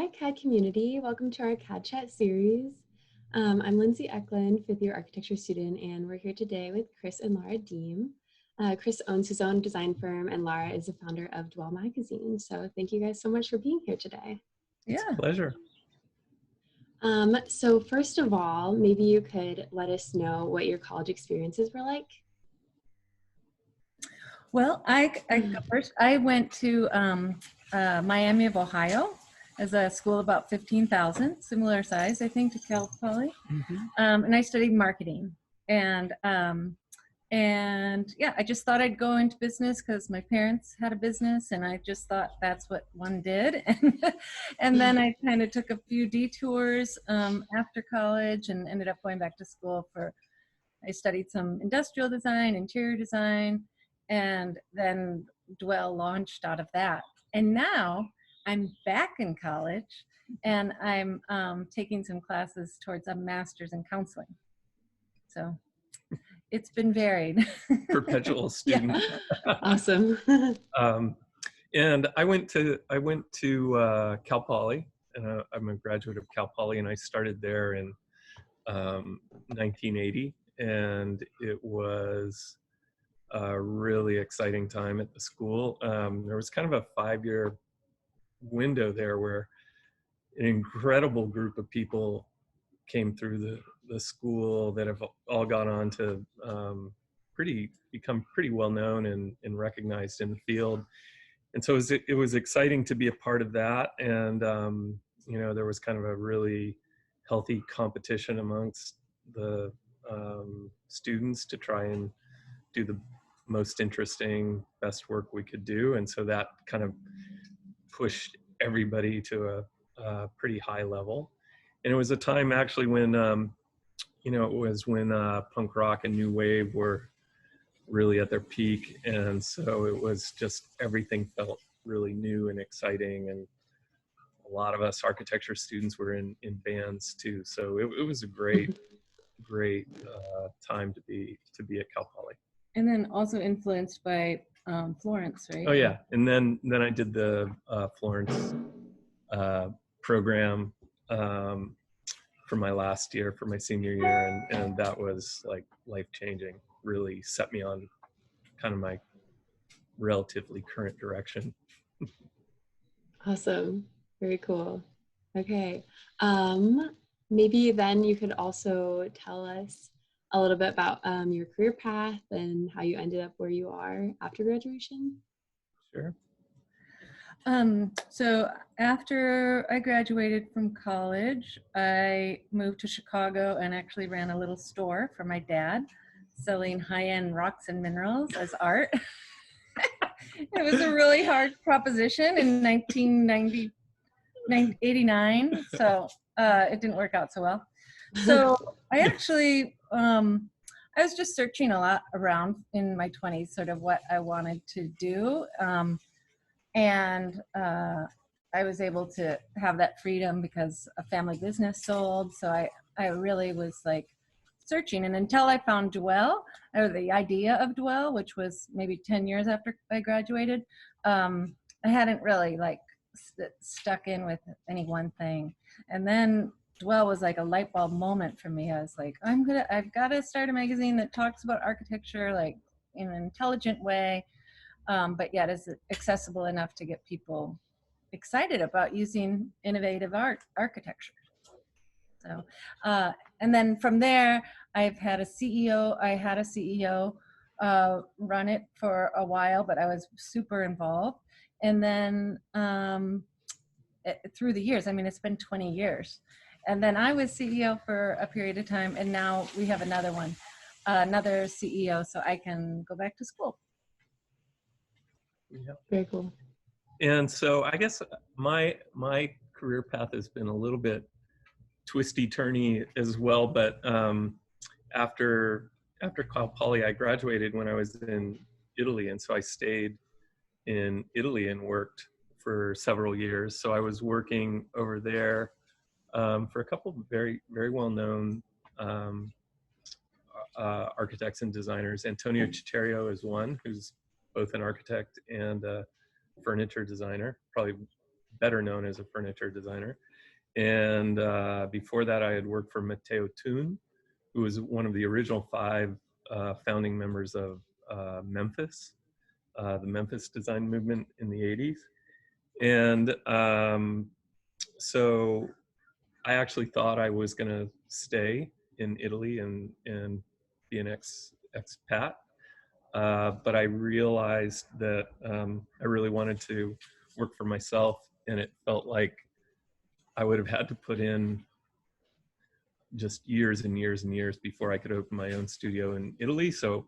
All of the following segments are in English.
Hi, CAD community. Welcome to our CAD Chat series. I'm Lindsay Eklund, fifth year architecture student, and we're here today with Chris and Lara Deam. Chris owns his own design firm, and Lara is the founder of Dwell magazine. So thank you guys so much for being here today. It's a pleasure. So first of all, maybe you could let us know what your college experiences were like. Well, I went to Miami of Ohio as a school about 15,000, similar size, I think, to Cal Poly. And I studied marketing. And yeah, I just thought I'd go into business because my parents had a business, and I just thought that's what one did. And then I kind of took a few detours after college and ended up going back to school I studied some industrial design, interior design, and then Dwell launched out of that. And now I'm back in college, and I'm taking some classes towards a master's in counseling. So it's been varied. Perpetual student. Yeah. Awesome. And I went to Cal Poly, and I'm a graduate of Cal Poly, and I started there in 1980, and it was a really exciting time at the school. There was kind of a 5-year window there where an incredible group of people came through the school that have all gone on to become pretty well known and recognized in the field. And so it was exciting to be a part of that. And, you know, there was kind of a really healthy competition amongst the students to try and do the most interesting, best work we could do. And so that kind of pushed everybody to a pretty high level. And it was a time actually when, you know, it was when punk rock and new wave were really at their peak. And so it was just, everything felt really new and exciting. And a lot of us architecture students were in bands too. So it was a great time to be at Cal Poly. And then also influenced by Florence, right? Oh yeah, and then I did the Florence program for my last year, for my senior year, and that was like life-changing. Really set me on kind of my relatively current direction. Awesome. Very cool. Okay. Maybe then you could also tell us a little bit about your career path and how you ended up where you are after graduation. Sure. So after I graduated from college, I moved to Chicago and actually ran a little store for my dad, selling high-end rocks and minerals as art. It was a really hard proposition in 1989, so it didn't work out so well. So I actually, I was just searching a lot around in my 20s, sort of what I wanted to do. And I was able to have that freedom because a family business sold. So I really was like searching. And until I found Dwell, or the idea of Dwell, which was maybe 10 years after I graduated, I hadn't really like stuck in with any one thing. And then Dwell was like a light bulb moment for me. I was like, I've got to start a magazine that talks about architecture like in an intelligent way, but yet is accessible enough to get people excited about using innovative architecture. So, and then from there, I had a CEO run it for a while, but I was super involved. And then through the years, I mean, it's been 20 years. And then I was CEO for a period of time, and now we have another one, another CEO, so I can go back to school. Yeah. Very cool. And so I guess my career path has been a little bit twisty-turny as well, but after Cal Poly, I graduated when I was in Italy, and so I stayed in Italy and worked for several years. So I was working over there for a couple of very, very well-known architects and designers. Antonio Ciccerio is one, who's both an architect and a furniture designer, probably better known as a furniture designer. And before that, I had worked for Matteo Toon, who was one of the original 5 founding members of Memphis, the Memphis design movement in the 80s. And so I actually thought I was going to stay in Italy and be an expat. But I realized that I really wanted to work for myself, and it felt like I would have had to put in just years and years and years before I could open my own studio in Italy. So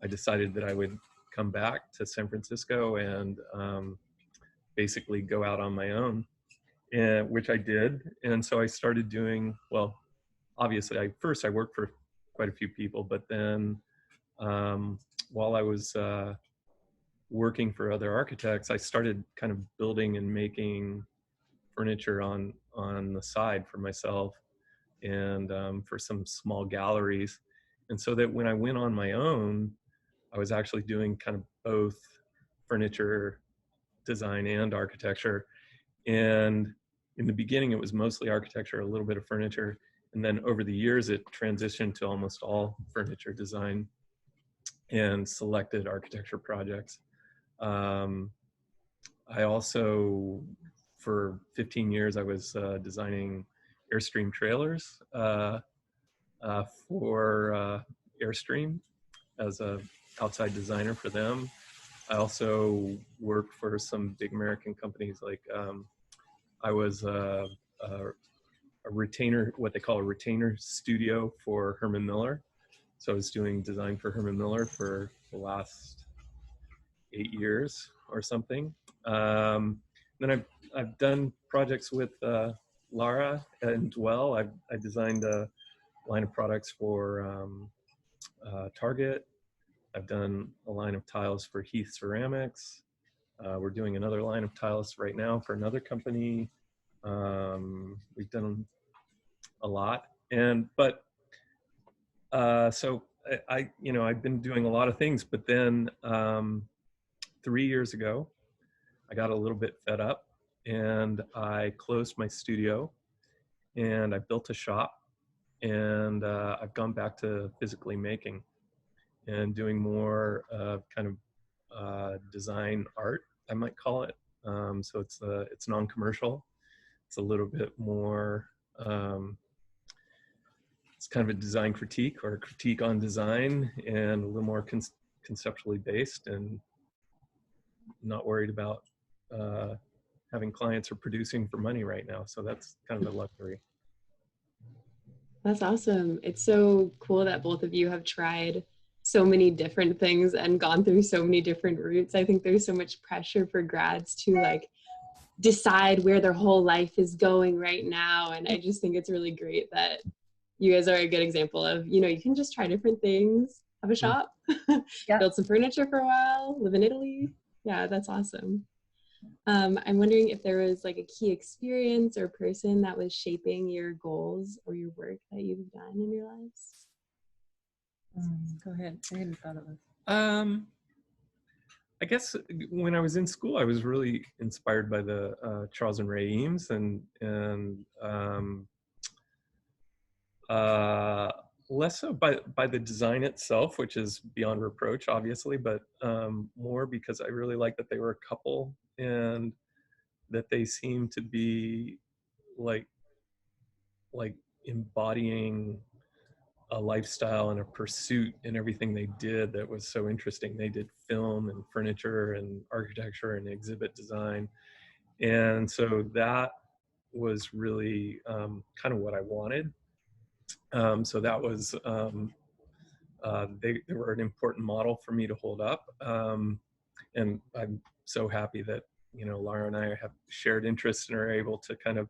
I decided that I would come back to San Francisco and basically go out on my own, and which I did. And so I started doing, well, obviously I worked for quite a few people, but then while I was working for other architects, I started kind of building and making furniture on the side for myself and for some small galleries. And so that when I went on my own, I was actually doing kind of both furniture design and architecture. And in the beginning, it was mostly architecture, a little bit of furniture. And then over the years, it transitioned to almost all furniture design and selected architecture projects. I also, for 15 years, I was designing Airstream trailers for Airstream as a outside designer for them. I also worked for some big American companies, like I was a retainer, what they call a retainer studio for Herman Miller. So I was doing design for Herman Miller for the last 8 years or something. Then I've done projects with Lara and Dwell. I designed a line of products for Target. I've done a line of tiles for Heath Ceramics. We're doing another line of tiles right now for another company. We've done a lot, so I've been doing a lot of things, but then 3 years ago, I got a little bit fed up and I closed my studio and I built a shop, and I've gone back to physically making and doing more kind of design art, I might call it. So it's non-commercial. It's a little bit more, it's kind of a design critique or a critique on design, and a little more conceptually based, and not worried about having clients or producing for money right now. So that's kind of a luxury. That's awesome. It's so cool that both of you have tried so many different things and gone through so many different routes. I think there's so much pressure for grads to like decide where their whole life is going right now. And I just think it's really great that you guys are a good example of, you can just try different things, have a shop, Yeah. build some furniture for a while, live in Italy. Yeah, that's awesome. I'm wondering if there was like a key experience or person that was shaping your goals or your work that you've done in your lives. Go ahead. I hadn't thought of this. I guess when I was in school, I was really inspired by the Charles and Ray Eames, and less so by the design itself, which is beyond reproach, obviously, but more because I really like that they were a couple and that they seemed to be like embodying a lifestyle and a pursuit in everything they did that was so interesting. They did film and furniture and architecture and exhibit design. And so that was really kind of what I wanted. So that was, they were an important model for me to hold up. And I'm so happy that, Lara and I have shared interests and are able to kind of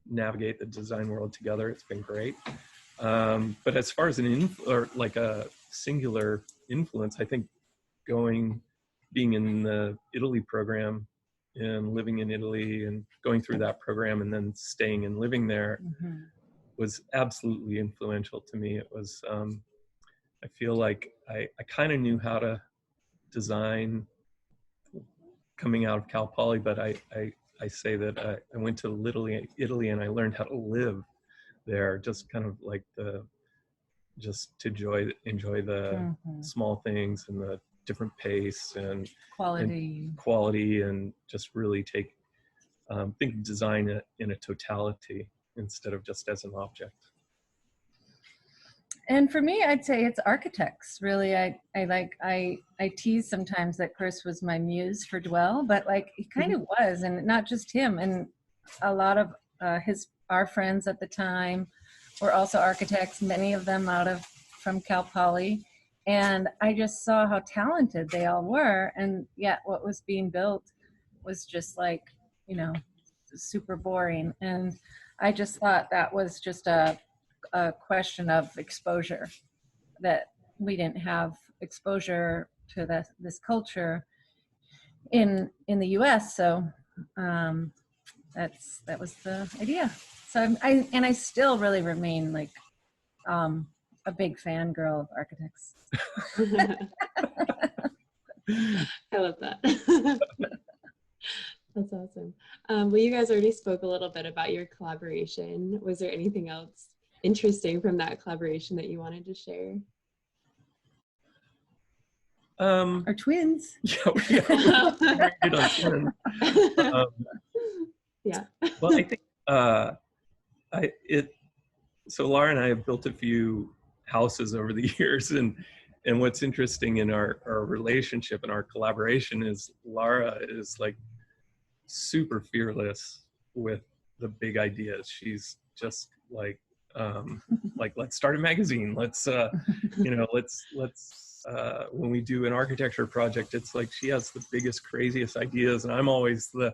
navigate the design world together. It's been great. But as far as like a singular influence, I think being in the Italy program and living in Italy and going through that program and then staying and living there was absolutely influential to me. It was, I feel like I kind of knew how to design coming out of Cal Poly, but I say that I went to Italy, and I learned how to live there, just kind of like just to enjoy the small things and the different pace and quality, and just really think of design in a totality instead of just as an object. And for me, I'd say it's architects. Really, I tease sometimes that Chris was my muse for Dwell, but like he kind of was, and not just him. And a lot of our friends at the time were also architects. Many of them from Cal Poly, and I just saw how talented they all were. And yet, what was being built was just like, you know, super boring. And I just thought that was just a question of exposure, that we didn't have exposure to this culture in the US. So that was the idea. So I still really remain like a big fangirl of architects. I love that. That's awesome. Well, you guys already spoke a little bit about your collaboration. Was there anything else interesting from that collaboration that you wanted to share? Our twins. Yeah. Yeah. Well, I think so Lara and I have built a few houses over the years, and what's interesting in our relationship and our collaboration is Lara is like super fearless with the big ideas. She's just like let's start a magazine. Let's when we do an architecture project, it's like she has the biggest, craziest ideas, and I'm always the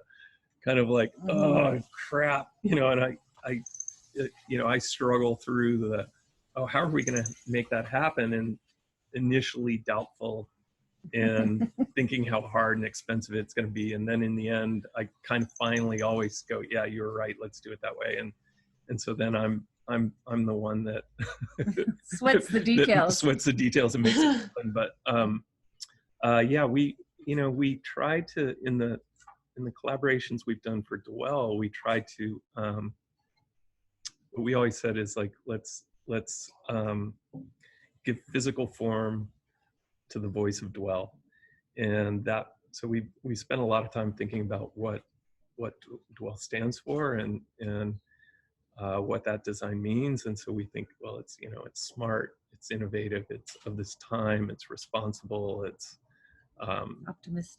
kind of like, oh crap, and I struggle through how are we going to make that happen, and initially doubtful and thinking how hard and expensive it's going to be, and then in the end I kind of finally always go, yeah, you're right, let's do it that way, and so then I'm the one that sweats the details. And makes it happen. But yeah, we try to, in the collaborations we've done for Dwell, we try to what we always said is like, let's give physical form to the voice of Dwell, and so we spent a lot of time thinking about what Dwell stands for, and what that design means. And so we think, well, it's it's smart, it's innovative, it's of this time, it's responsible, it's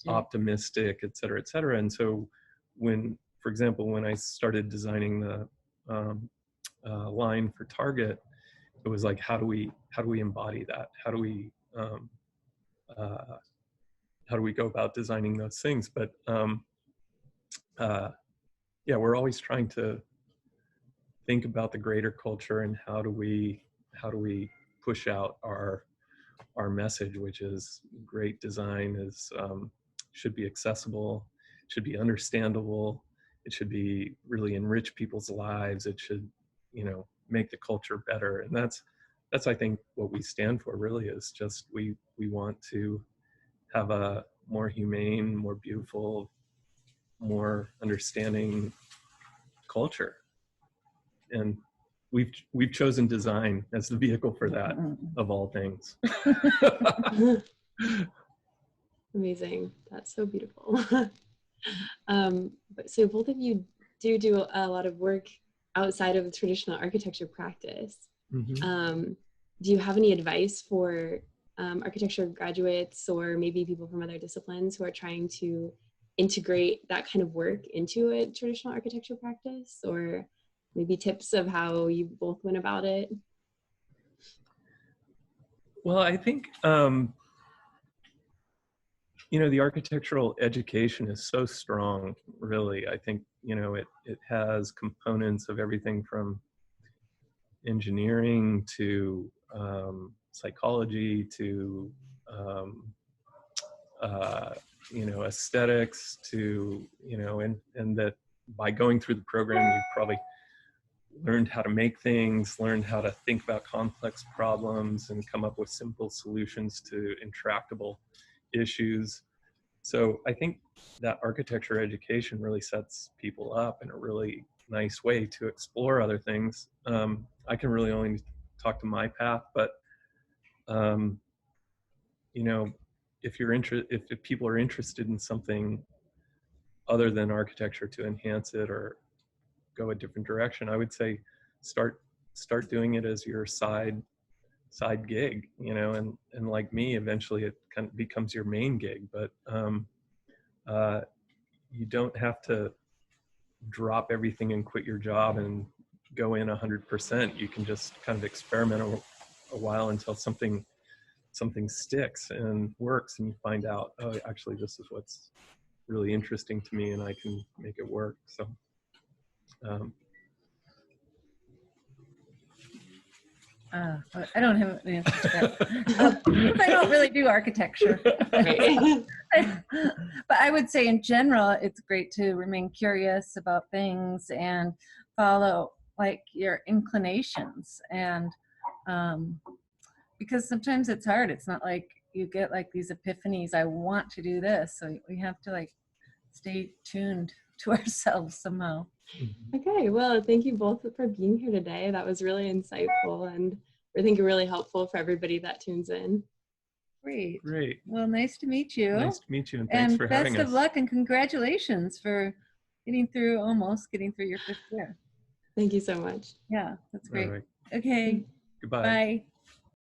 optimistic, et cetera, et cetera. And so for example, when I started designing the line for Target, it was like, how do we embody that? How do we go about designing those things? But yeah, we're always trying to think about the greater culture, and how do we push out our message, which is great design should be accessible, should be understandable, it should be really enrich people's lives, it should make the culture better. And that's I think what we stand for, really, is just we want to have a more humane, more beautiful, more understanding culture. And we've chosen design as the vehicle for that, of all things. Amazing. That's so beautiful. So both of you do a lot of work outside of the traditional architecture practice. Do you have any advice for architecture graduates, or maybe people from other disciplines who are trying to integrate that kind of work into a traditional architecture practice, or maybe tips of how you both went about it? Well, I think the architectural education is so strong, really. I think it has components of everything from engineering to psychology to aesthetics to and that by going through the program, you've probably learned how to make things, learned how to think about complex problems and come up with simple solutions to intractable issues. So I think that architecture education really sets people up in a really nice way to explore other things. I can really only talk to my path, but you know, if people are interested in something other than architecture to enhance it or go a different direction, I would say start doing it as your side gig, you know, and like me, eventually it kind of becomes your main gig. But you don't have to drop everything and quit your job and go in 100%. You can just kind of experiment a while until something sticks and works, and you find out, oh, actually this is what's really interesting to me and I can make it work. So I don't have an answer to that. Because I don't really do architecture. But I would say in general, it's great to remain curious about things and follow like your inclinations. And because sometimes it's hard. It's not like you get like these epiphanies, I want to do this. So we have to like stay tuned to ourselves somehow. Okay, well, thank you both for being here today. That was really insightful and I think really helpful for everybody that tunes in. Great. Well, nice to meet you. Nice to meet you, and thanks for having us. Best of luck and congratulations for almost getting through your 5th year. Thank you so much. Yeah, that's great. All right. Okay. Goodbye. Bye.